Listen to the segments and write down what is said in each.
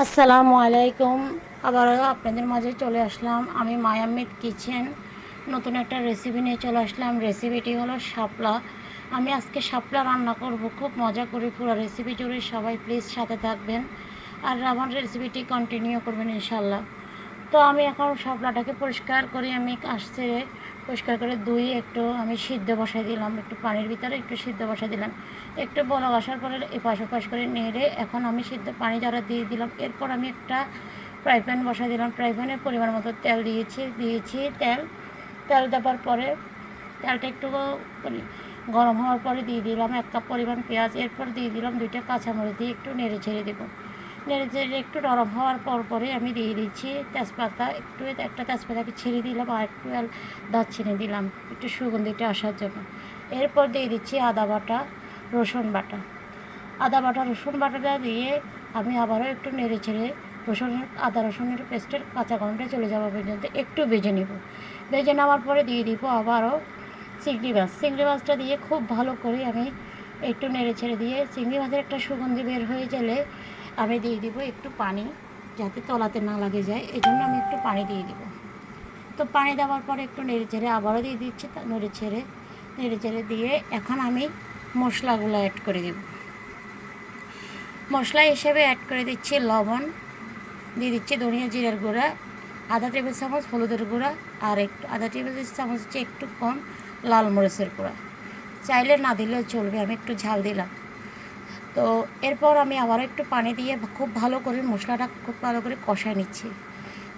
আসসালামু আলাইকুম। আবারও আপনাদের মাঝে চলে আসলাম আমি মায়ামিত কিচেন। নতুন একটা রেসিপি নিয়ে চলে আসলাম। রেসিপিটি হলো শাপলা। আমি আজকে শাপলা রান্না করব, খুব মজা করে। পুরো রেসিপি জুড়ে সবাই প্লিজ সাথে থাকবেন আর আমার রেসিপিটি কন্টিনিউ করবেন ইনশাল্লাহ। তো আমি এখন শাপলাটাকে পরিষ্কার করে আমি আসছে পরিষ্কার করে ধুয়ে একটু আমি সিদ্ধ বসাই দিলাম, একটু পানির ভিতরে একটু সিদ্ধ বসাই দিলাম। একটু বলক আসার পরে এপাশ ওপাশ করে নেড়ে এখন আমি সিদ্ধ পানি যারা দিয়ে দিলাম। এরপর আমি একটা ফ্রাই প্যান বসাই দিলাম। ফ্রাই প্যানে পরিমাণ মতো তেল দিয়েছি তেল তেল দেওয়ার পরে তেলটা একটু গরম হওয়ার পরে দিয়ে দিলাম 1 কাপ পরিমাণ পেঁয়াজ। এরপর দিয়ে দিলাম 2টা কাঁচামরিচ দিয়ে একটু নেড়ে ছেড়ে দেবো। নেড়ে চেড়ে একটু নরম হওয়ার পরে আমি দিয়ে দিচ্ছি তেজপাতা। একটা তেজপাতাকে ছেড়ে দিলাম আর একটু দারচিনি দিলাম একটু সুগন্ধিটা আসার জন্য। এরপর দিয়ে দিচ্ছি আদা বাটা, রসুন বাটা। রসুন বাটাটা দিয়ে আমি আবারও একটু নেড়ে ছেড়ে আদা রসুনের পেস্টের কাঁচা গন্ধটা চলে যাওয়া পর্যন্ত একটু ভেজে নেব। ভেজে নেওয়ার পরে দিয়ে দিব আবারও চিংড়ি মাছটা দিয়ে খুব ভালো করে আমি একটু নেড়ে ছেড়ে দিয়ে চিংড়ি মাছের একটা সুগন্ধি বের হয়ে গেলে আমি দিয়ে দিব একটু পানি, যাতে তলাতে না লাগে যায়, এই জন্য আমি একটু পানি দিয়ে দিব। তো পানি দেওয়ার পরে একটু নেড়ে ছেড়ে আবারও দিয়ে দিচ্ছি। নেড়ে ছেড়ে দিয়ে এখন আমি মশলাগুলো অ্যাড করে দেব। মশলা হিসেবে অ্যাড করে দিচ্ছি লবণ, দিয়ে দিচ্ছি ধনিয়া জিরার গুঁড়া, আধা টেবিল চামচ হলুদের গুঁড়া, আর আধা টেবিল চামচ হচ্ছে একটু কম লাল মরিচের গুঁড়া। চাইলে না দিলেও চলবে, আমি একটু ঝাল দিলাম। তো এরপর আমি আবারও একটু পানি দিয়ে খুব ভালো করে মশলাটা খুব ভালো করে কষায় নিচ্ছি।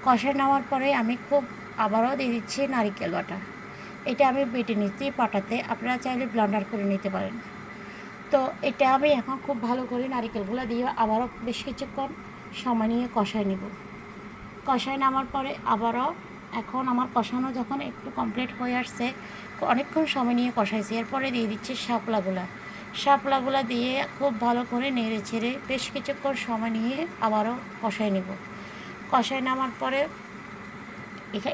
কষায় নেওয়ার পরে আমি আবারও দিয়ে দিচ্ছি নারিকেল বাটা। এটা আমি বেটে নিচ্ছি পাটাতে, আপনারা চাইলে ব্লেন্ডার করে নিতে পারেন। তো এটা আমি এখন খুব ভালো করে নারিকেলগুলো দিয়ে আবারও বেশ কিছুক্ষণ সময় নিয়ে কষায় নেব। কষায় নেওয়ার পরে আবারও এখন আমার কষানো যখন একটু কমপ্লিট হয়ে আসছে, অনেকক্ষণ সময় নিয়ে কষাইছি, এরপরে দিয়ে দিচ্ছি শাপলাগুলো দিয়ে খুব ভালো করে নেড়ে ছেড়ে বেশ কিছুক্ষণ সময় নিয়ে আবারও কষায় নেব। কষায় নেওয়ার পরে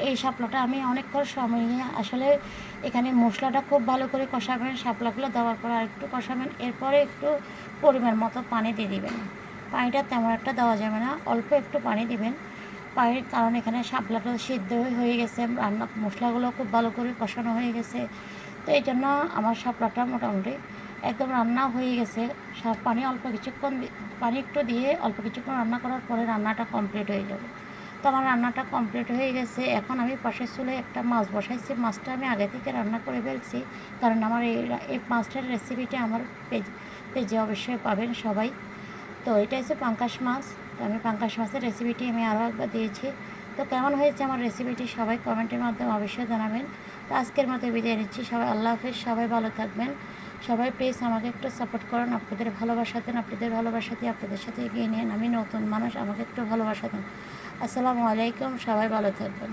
এই শাপলাটা আমি অনেকক্ষণ সময় নিয়ে আসলে এখানে মশলাটা খুব ভালো করে কষাবেন। শাপলাগুলো দেওয়ার পর আর একটু কষাবেন। এরপরে একটু পরিমাণ মতো পানি দিয়ে দিবেন। পানিটা তেমন একটা দেওয়া যাবে না, অল্প একটু পানি দিবেন। পানির কারণ এখানে শাপলাটা সিদ্ধ হয়ে গেছে, মশলাগুলো খুব ভালো করে কষানো হয়ে গেছে। তো এই জন্য আমার শাপলাটা মোটামুটি একদম রান্না হয়ে গেছে। পানি একটু দিয়ে অল্প কিছুক্ষণ রান্না করার পরে রান্নাটা কমপ্লিট হয়ে যাবে। তো আমার রান্নাটা কমপ্লিট হয়ে গেছে। এখন আমি পাশের চুলায় একটা মাছ বসাইছি। মাছটা আমি আগে থেকে রান্না করে ফেলছি, কারণ আমার এই মাছটার রেসিপিটা আমার পেজে অবশ্যই পাবেন সবাই। তো এটা হচ্ছে পাঙ্গাস মাছ। তো আমি পাঙ্গাস মাছের রেসিপিটি আমি আরও একবার দিয়েছি। তো কেমন হয়েছে আমার রেসিপিটি সবাই কমেন্টের মাধ্যমে অবশ্যই জানাবেন। তো আজকের মতো বিদায় নিচ্ছি। সবাই আল্লাহ হাফেজ, সবাই ভালো থাকবেন। সবাই প্লিজ আমাকে একটু সাপোর্ট করুন। আপনাদের ভালোবাসা দেন, আপনাদের সাথে এগিয়ে নিন। আমি নতুন মানুষ, আমাকে একটু ভালোবাসা দেন। আসসালামু আলাইকুম, সবাই ভালো থাকবেন।